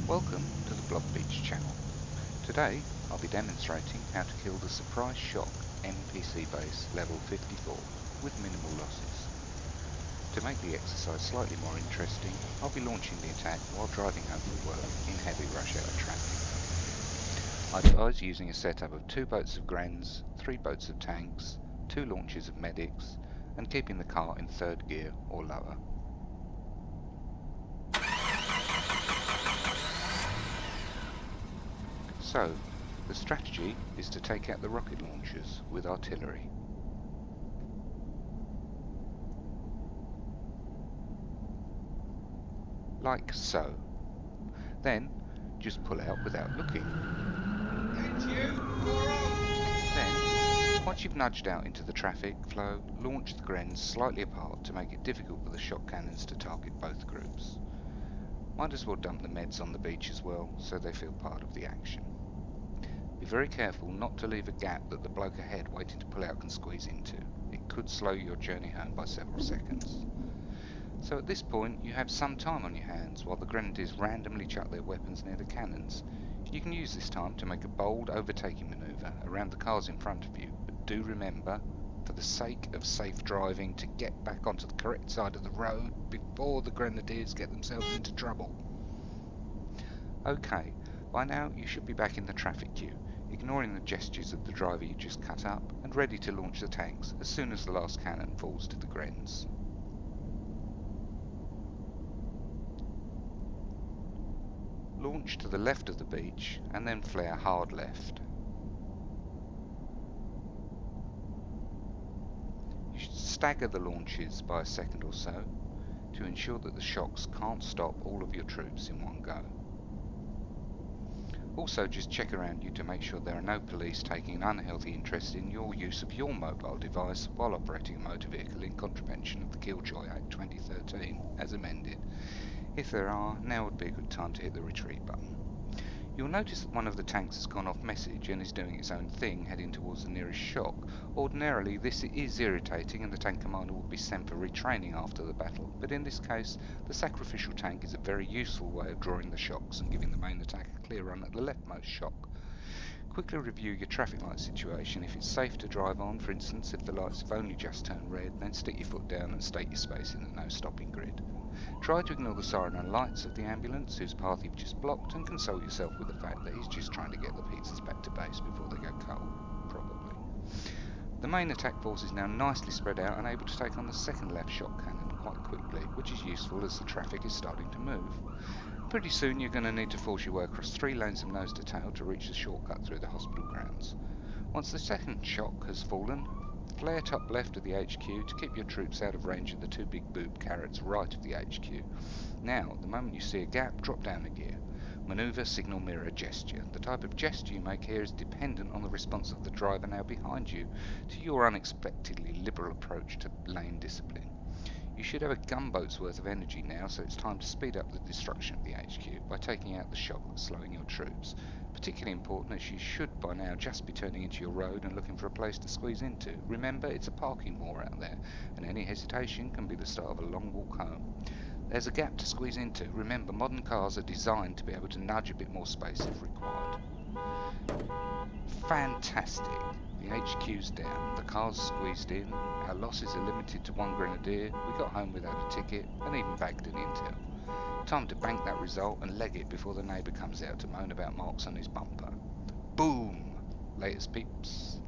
Welcome to the Boombeach channel. Today I'll be demonstrating how to kill the Surprise Shock NPC base level 54 with minimal losses. To make the exercise slightly more interesting, I'll be launching the attack while driving home from work in heavy rush hour traffic. I advise using a setup of 2 boats of Grens, 3 boats of tanks, 2 launches of medics, and keeping the car in 3rd gear or lower. So, the strategy is to take out the rocket launchers with artillery. Like so. Then, just pull out without looking. Then, once you've nudged out into the traffic flow, launch the Grens slightly apart to make it difficult for the shock cannons to target both groups. Might as well dump the meds on the beach as well, so they feel part of the action. Be very careful not to leave a gap that the bloke ahead waiting to pull out can squeeze into. It could slow your journey home by several seconds. So at this point you have some time on your hands while the grenadiers randomly chuck their weapons near the cannons. You can use this time to make a bold overtaking manoeuvre around the cars in front of you, but do remember, for the sake of safe driving, to get back onto the correct side of the road before the grenadiers get themselves into trouble. Okay, by now you should be back in the traffic queue, ignoring the gestures of the driver you just cut up, and ready to launch the tanks as soon as the last cannon falls to the Grens. Launch to the left of the beach and then flare hard left. You should stagger the launches by a second or so to ensure that the shocks can't stop all of your troops in one go. Also, just check around you to make sure there are no police taking an unhealthy interest in your use of your mobile device while operating a motor vehicle in contravention of the Killjoy Act 2013 as amended. If there are, now would be a good time to hit the retreat button. You'll notice that one of the tanks has gone off message and is doing its own thing, heading towards the nearest shock. Ordinarily this is irritating and the tank commander would be sent for retraining after the battle, but in this case the sacrificial tank is a very useful way of drawing the shocks and giving the main attack a clear run at the leftmost shock. Quickly review your traffic light situation. If it's safe to drive on, for instance if the lights have only just turned red, then stick your foot down and state your space in the no stopping grid. Try to ignore the siren and lights of the ambulance whose path you've just blocked, and console yourself with the fact that he's just trying to get the pizzas back to base before they go cold, probably. The main attack force is now nicely spread out and able to take on the second left shock cannon quite quickly, which is useful as the traffic is starting to move. Pretty soon you're going to need to force your way across 3 lanes of nose to tail to reach the shortcut through the hospital grounds. Once the second shock has fallen, flare top left of the HQ to keep your troops out of range of the 2 big boob carrots right of the HQ. Now, the moment you see a gap, drop down a gear. Manoeuvre, signal, mirror, gesture. The type of gesture you make here is dependent on the response of the driver now behind you to your unexpectedly liberal approach to lane discipline. You should have a gunboat's worth of energy now, so it's time to speed up the destruction of the HQ by taking out the shock that's slowing your troops. Particularly important as you should by now just be turning into your road and looking for a place to squeeze into. Remember, it's a parking war out there, and any hesitation can be the start of a long walk home. There's a gap to squeeze into. Remember, modern cars are designed to be able to nudge a bit more space if required. Fantastic! The HQ's down, the car's squeezed in, our losses are limited to 1 grenadier, we got home without a ticket, and even bagged an intel. Time to bank that result and leg it before the neighbour comes out to moan about marks on his bumper. Boom! Latest peeps.